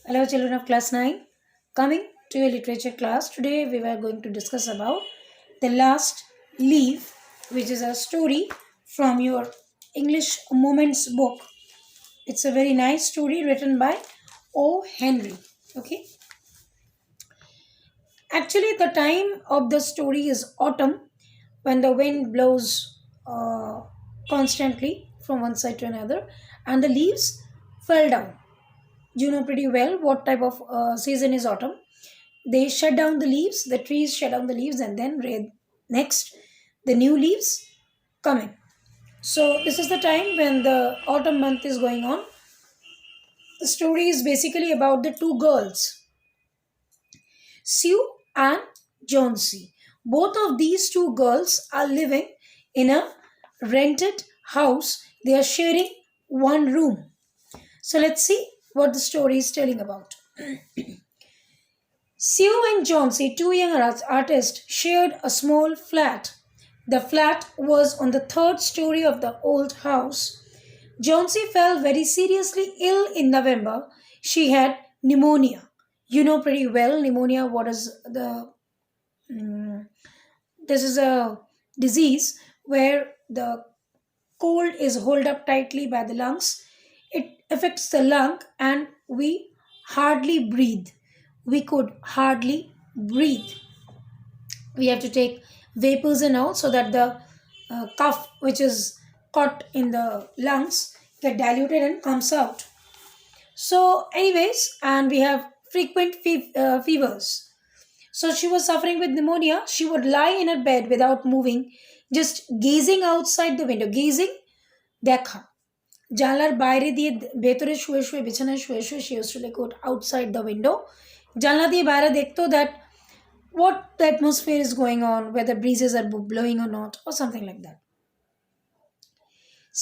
Hello children of class 9. Coming to your literature class. Today we were going to discuss about The Last Leaf, which is a story from your English Moments book. It's a very nice story written by O. Henry. Okay. Actually, the time of the story is autumn when the wind blows constantly from one side to another and the leaves fell down. You know pretty well what type of season is autumn. They shut down the leaves, the trees shut down the leaves, and then next the new leaves come in. So, this is the time when the autumn month is going on. The story is basically about the two girls, Sue and Johnsy. Both of these two girls are living in a rented house, they are sharing one room. So, let's see what the story is telling about. Sue and Johnsy, two young artists, shared a small flat. The flat was on the third story of the old house. Johnsy fell very seriously ill in November. She had pneumonia. You know pretty well pneumonia. What is the? This is a disease where the cold is held up tightly by the lungs. It affects the lung, and we hardly breathe. We could hardly breathe. We have to take vapors and all so that the cough which is caught in the lungs get diluted and comes out. So anyways, and we have frequent fevers. So she was suffering with pneumonia. She would lie in her bed without moving, just gazing outside the window, gazing, দেখা জানলার বাইরে দিয়ে ভেতরে শুয়ে শুয়ে বিছানায় শুয়ে শুয়ে she used to like go outside the window, জানলা দিয়ে বাইরে দেখতো that what the atmosphere is going on, whether breezes are blowing or not, or something like that.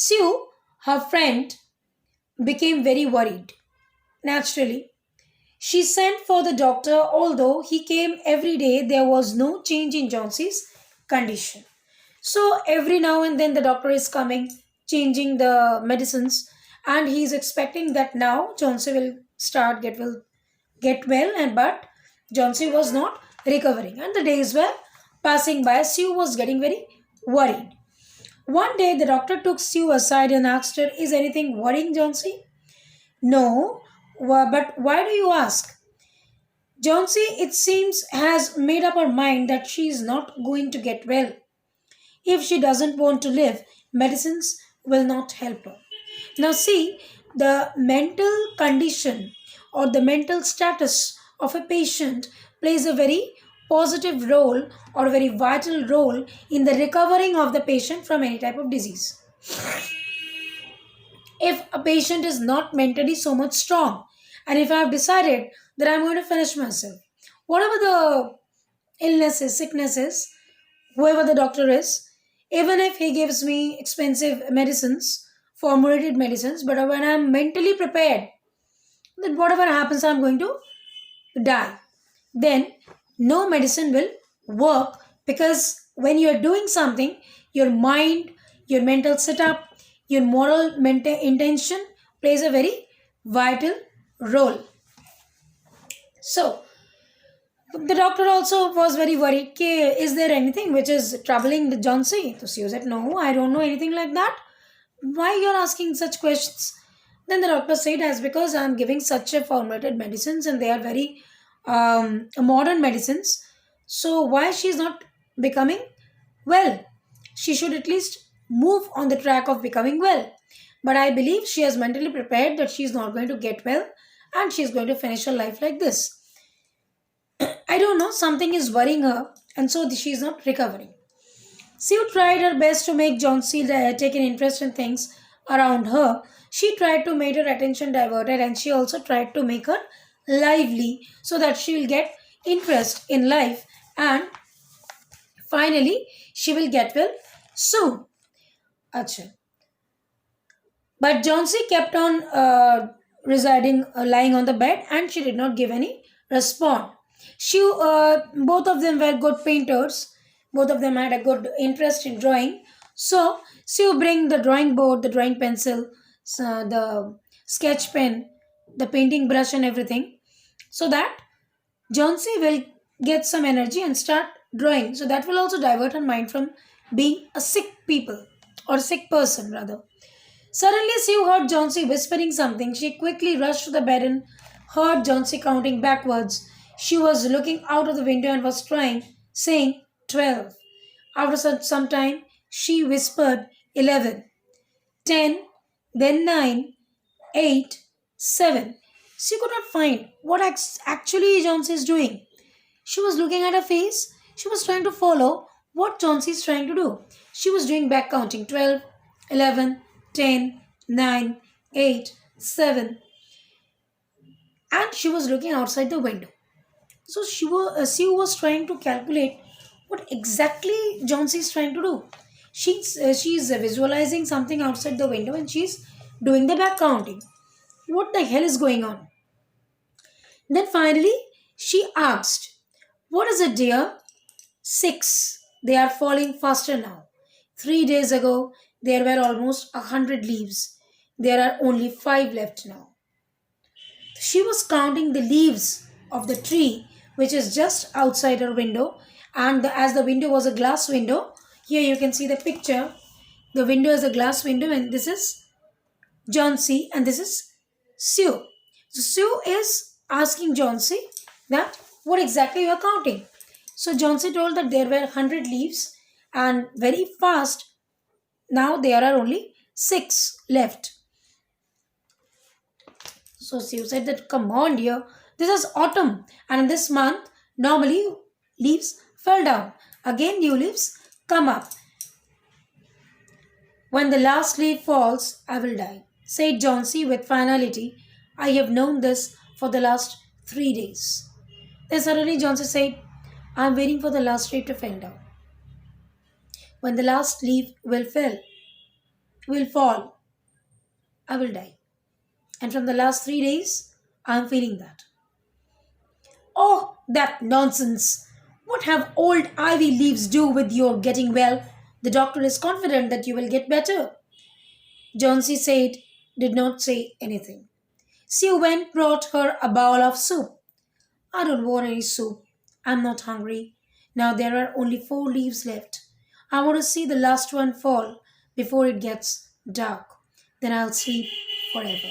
Sue, her friend, became very worried. Naturally, she sent for the doctor. Although he came every day, there was no change in Johnsy's condition. So every now and then the doctor is coming, changing the medicines, and he is expecting that now Johnsy will get well, and but Johnsy was not recovering, and the days were passing by. Sue was getting very worried. One day, the doctor took Sue aside and asked her, "Is anything worrying Johnsy?" "No, but why do you ask?" "Johnsy, it seems, has made up her mind that she is not going to get well. If she doesn't want to live, medicines will not help her." Now, see, the mental condition or the mental status of a patient plays a very positive role or a very vital role in the recovering of the patient from any type of disease. If a patient is not mentally so much strong, and if I have decided that I'm going to finish myself, whatever the illness is, sickness is, whoever the doctor is, even if he gives me expensive medicines, formulated medicines, but when I'm mentally prepared, then whatever happens, I'm going to die. Then no medicine will work, because when you're doing something, your mind, your mental setup, your moral mental intention plays a very vital role. So, the doctor also was very worried. Is there anything which is troubling the Johnsy? So she said, "No, I don't know anything like that. Why you're asking such questions?" Then the doctor said, "As because I'm giving such a formulated medicines and they are very modern medicines. So why she's not becoming well? She should at least move on the track of becoming well. But I believe she has mentally prepared that she is not going to get well and she is going to finish her life like this. I don't know, something is worrying her, and so she is not recovering." Sue tried her best to make Johnsy take an interest in things around her. She tried to make her attention diverted, and she also tried to make her lively so that she will get interest in life, and finally she will get well soon. Acha. But Johnsy kept on lying on the bed, and she did not give any response. Both of them were good painters. Both of them had a good interest in drawing. So she would bring the drawing board, the drawing pencil, the sketch pen, the painting brush and everything, so that Johnsy will get some energy and start drawing. So that will also divert her mind from being a sick people or sick person rather. Suddenly, Sue heard Johnsy whispering something. She quickly rushed to the bed and heard Johnsy counting backwards. She was looking out of the window and was trying, saying 12. After some time, she whispered 11, 10, then 9, 8, 7. She could not find what actually Johnsy is doing. She was looking at her face. She was trying to follow what Johnsy is trying to do. She was doing back counting 12, 11, 10, 9, 8, 7, and she was looking outside the window. So she was trying to calculate what exactly Johnsy is trying to do. She's visualizing something outside the window and she's doing the back counting. What the hell is going on? Then finally she asked, "What is it, dear?" 6. They are falling faster now. 3 days ago, there were almost 100 leaves. There are only 5 left now. She was counting the leaves of the tree which is just outside her window, and as the window was a glass window, here you can see the picture. The window is a glass window, and this is Johnsy and this is Sue. So Sue is asking Johnsy that what exactly you are counting. So Johnsy told that there were 100 leaves and very fast now there are only 6 left. So Sue said that come on dear, this is autumn and in this month normally leaves fell down. Again new leaves come up. When the last leaf falls, I will die, said Johnsy with finality. I have known this for the last 3 days. Then suddenly Johnsy said, I am waiting for the last leaf to fall down. When the last leaf will fall, I will die. And from the last 3 days, I am feeling that. Oh, that nonsense! What have old ivy leaves do with your getting well? The doctor is confident that you will get better. Johnsy did not say anything. Sue went brought her a bowl of soup. I don't want any soup. I'm not hungry. Now there are only 4 leaves left. I want to see the last one fall before it gets dark. Then I'll sleep forever.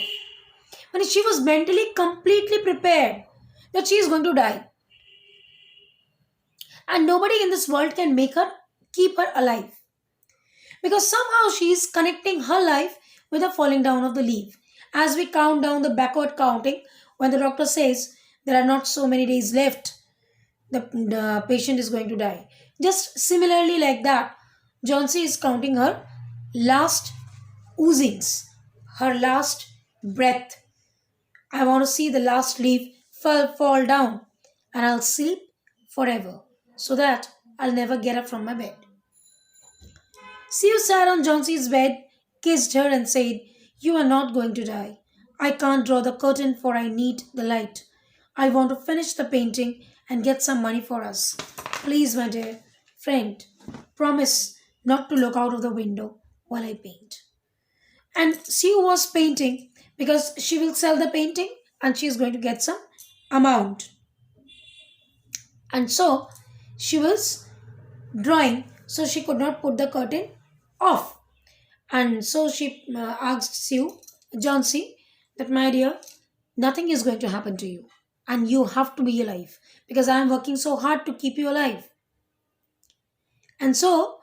When she was mentally completely prepared that she is going to die. And nobody in this world can keep her alive. Because somehow she is connecting her life with the falling down of the leaf. As we count down the backward counting, when the doctor says there are not so many days left, the patient is going to die. Just similarly like that, Johnsy is counting her last oozings, her last breath. I want to see the last leaf fall down and I'll sleep forever so that I'll never get up from my bed. Sue sat on Johnsy's bed, kissed her, and said, You are not going to die. I can't draw the curtain for I need the light. I want to finish the painting and get some money for us. Please, my dear friend, promise not to look out of the window while I paint. And Sue was painting because she will sell the painting and she is going to get some amount. And so she was drawing, so she could not put the curtain off. And so she asked Johnsy, that my dear, nothing is going to happen to you. And you have to be alive because I am working so hard to keep you alive. And so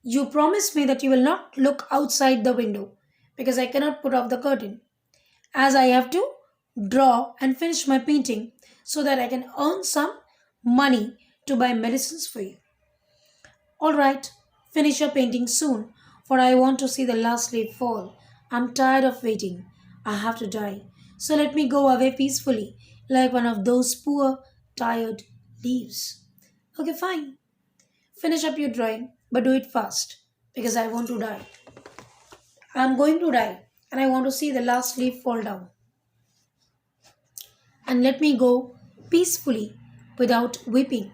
you promise me that you will not look outside the window because I cannot put off the curtain. As I have to draw and finish my painting so that I can earn some money to buy medicines for you. Alright, finish your painting soon, for I want to see the last leaf fall. I'm tired of waiting. I have to die. So let me go away peacefully, like one of those poor, tired leaves. Okay, fine. Finish up your drawing, but do it fast, because I want to die. I'm going to die, and I want to see the last leaf fall down. And let me go peacefully without weeping,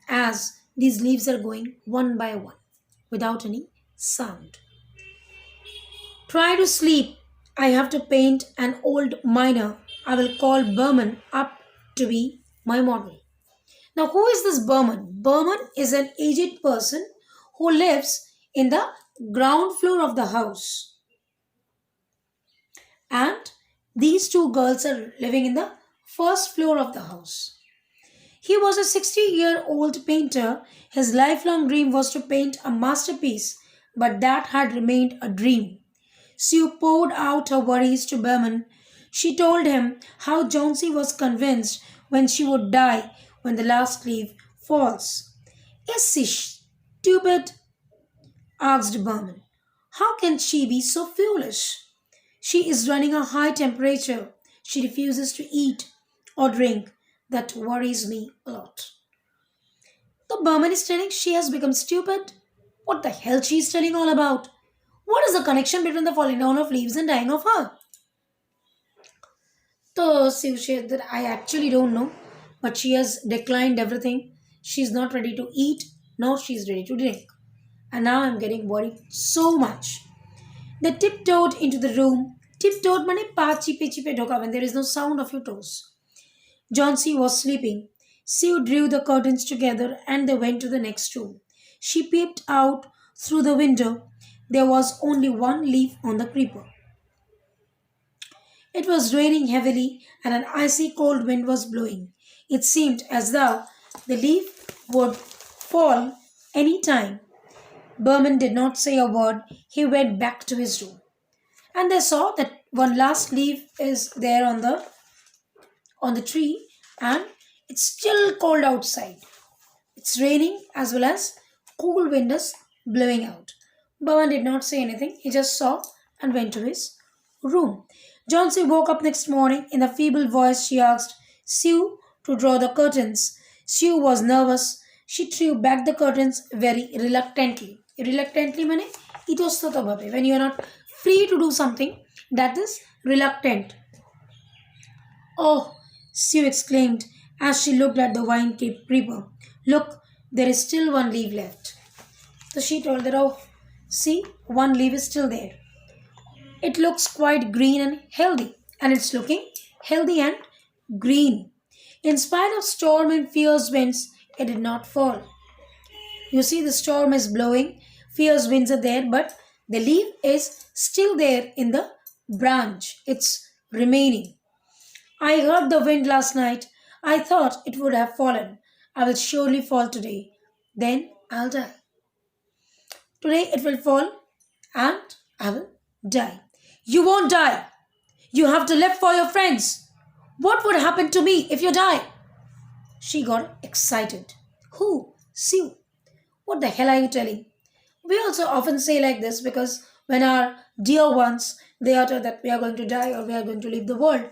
as these leaves are going one by one without any sound. Try to sleep. I have to paint an old miner I will call Berman up to be my model. Now, who is this Berman? Berman is an aged person who lives in the ground floor of the house, and these two girls are living in the first floor of the house. He was a 60-year-old painter. His lifelong dream was to paint a masterpiece, but that had remained a dream. Sue poured out her worries to Berman. She told him how Johnsy was convinced when she would die when the last leaf falls. Is she stupid? Asked Berman. How can she be so foolish? She is running a high temperature. She refuses to eat or drink. That worries me a lot. The Berman is telling she has become stupid. What the hell she is telling all about? What is the connection between the falling down of leaves and dying of her? So Shiv said that I actually don't know, but she has declined everything. She's not ready to eat, nor she's ready to drink. And now I'm getting worried so much. They tiptoed into the room. Tiptoed mane pa chipe chipe dhoka when there is no sound of your toes. Johnsy was sleeping. Sue drew the curtains together and they went to the next room. She peeped out through the window. There was only one leaf on the creeper. It was raining heavily and an icy cold wind was blowing. It seemed as though the leaf would fall any time. Berman did not say a word. He went back to his room. And they saw that one last leaf is there on the tree and it's still cold outside. It's raining as well as cool wind is blowing out. Berman did not say anything. He just saw and went to his room. Johnsy woke up next morning. In a feeble voice, she asked Sue to draw the curtains. Sue was nervous. She drew back the curtains very reluctantly. Reluctantly, mane itostoto bhabe. When you are not free to do something, that is reluctant. Oh, Sue exclaimed as she looked at the wine creeper. Look, there is still one leaf left. So she told her, oh, see, one leaf is still there. It looks quite green and healthy, and it's looking healthy and green. In spite of storm and fierce winds, it did not fall. You see, the storm is blowing, fierce winds are there, but the leaf is still there in the branch. It's remaining. I heard the wind last night. I thought it would have fallen. I will surely fall today. Then I'll die. Today it will fall and I will die. You won't die. You have to live for your friends. What would happen to me if you die? She got excited. Who? Sue. What the hell are you telling? We also often say like this because when our dear ones they utter that we are going to die or we are going to leave the world,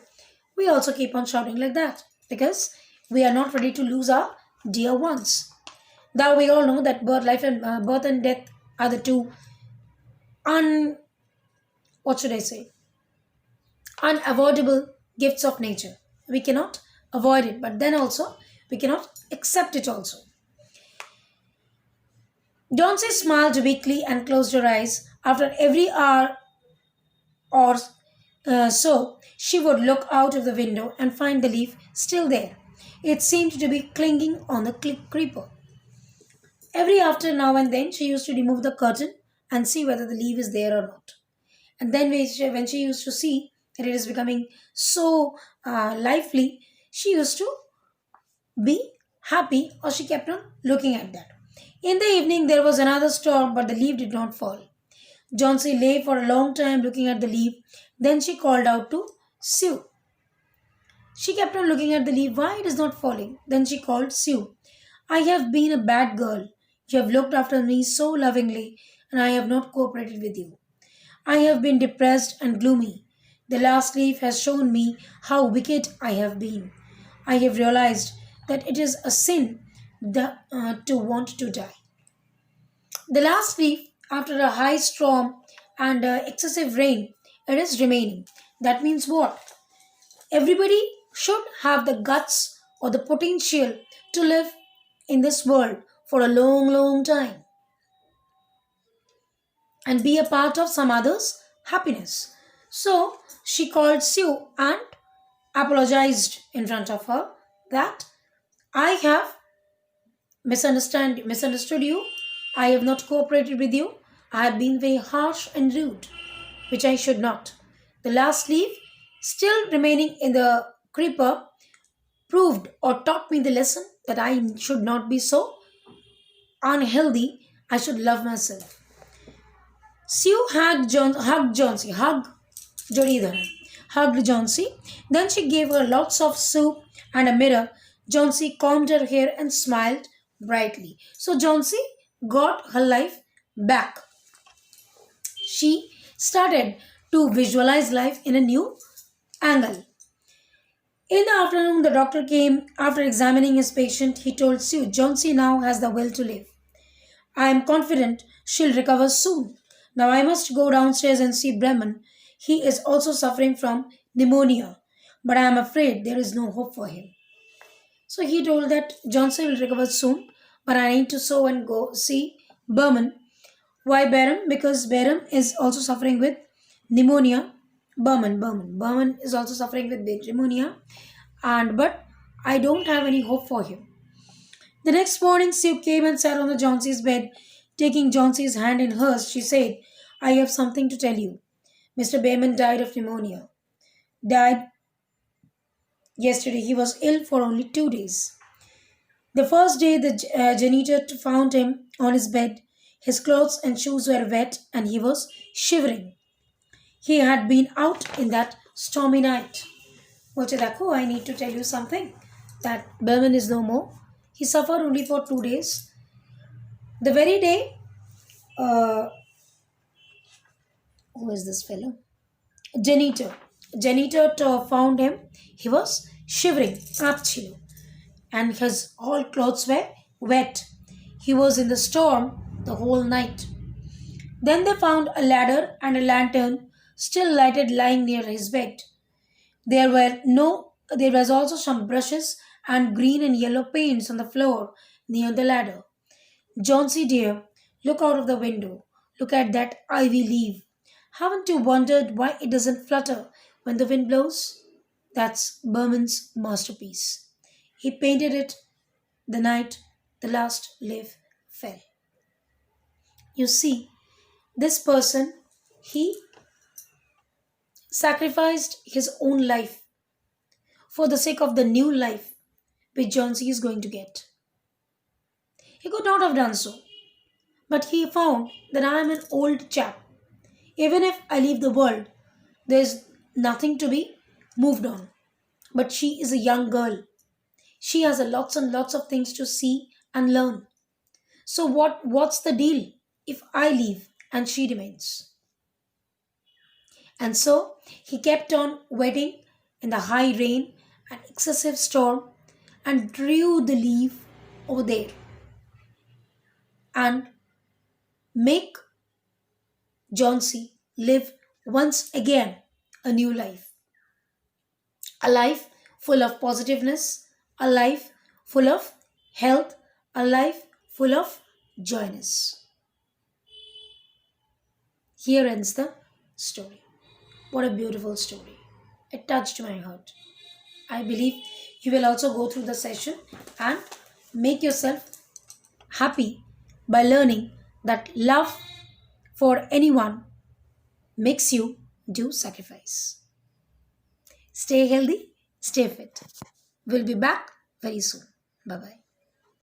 we also keep on shouting like that because we are not ready to lose our dear ones. Now we all know that birth and death are the two un what should I say unavoidable gifts of nature. We cannot avoid it, but then also we cannot accept it also. Johnsy smiled weakly and closed her eyes. After every hour or so, she would look out of the window and find the leaf still there. It seemed to be clinging on the creeper. Every after now and then, she used to remove the curtain and see whether the leaf is there or not. And then when she used to see that it is becoming so lively, she used to be happy or she kept on looking at that. In the evening, there was another storm, but the leaf did not fall. Johnsy lay for a long time looking at the leaf. Then she called out to Sue. She kept on looking at the leaf. Why it is not falling? Then she called Sue. I have been a bad girl. You have looked after me so lovingly, and I have not cooperated with you. I have been depressed and gloomy. The last leaf has shown me how wicked I have been. I have realized that it is a sin to want to die. The last leaf, after a high storm and excessive rain, it is remaining. That means what? Everybody should have the guts or the potential to live in this world for a long, long time and be a part of some other's happiness. So she called Sue and apologized in front of her that I have misunderstood you. I have not cooperated with you. I have been very harsh and rude, which I should not. The last leaf, still remaining in the creeper, proved or taught me the lesson that I should not be so unhealthy. I should love myself. Sue hugged Johnsy, Jodi dhara, hugged Johnsy. Then she gave her lots of soup and a mirror. Johnsy combed her hair and smiled brightly. So Johnsy got her life back. She started to visualize life in a new angle. In the afternoon, the doctor came. After examining his patient, he told Sue, Johnsy now has the will to live. I am confident she'll recover soon. Now I must go downstairs and see Berman. He is also suffering from pneumonia, but I am afraid there is no hope for him. So he told that Johnson will recover soon, but I need to so and go see Berman. Why Berman? Because Berman is also suffering with pneumonia. Berman is also suffering with pneumonia, and but I don't have any hope for him. The next morning, Sue came and sat on the Johnsy's bed. Taking Johnsy's hand in hers, she said, I have something to tell you. Mr. Berman died of pneumonia. Died yesterday. He was ill for only 2 days. The first day, the janitor found him on his bed. His clothes and shoes were wet and he was shivering. He had been out in that stormy night. Bolte dakho, I need to tell you something. That Berman is no more. He suffered only for 2 days. The very day, uh, who is this fellow? Janitor. Found him. He was shivering, actually, and his all clothes were wet. He was in the storm the whole night. Then they found a ladder and a lantern still lighted lying near his bed. There was also some brushes and green and yellow paints on the floor near the ladder. Johnsy dear, look out of the window. Look at that ivy leaf. Haven't you wondered why it doesn't flutter when the wind blows? That's Berman's masterpiece. He painted it the night the last leaf fell. You see, this person, he sacrificed his own life for the sake of the new life which Johnsy is going to get. He could not have done so, but he found that I am an old chap. Even if I leave the world, there is nothing to be moved on. But she is a young girl. She has a lots and lots of things to see and learn. So what's the deal if I leave and she remains? And so he kept on waiting in the high rain and excessive storm and drew the leaf over there and make Johnsy live once again a new life. A life full of positiveness, a life full of health, a life full of joyness. Here ends the story. What a beautiful story. It touched my heart. I believe you will also go through the session and make yourself happy by learning that love for anyone makes you do sacrifice. Stay healthy, stay fit. We'll be back very soon. Bye bye.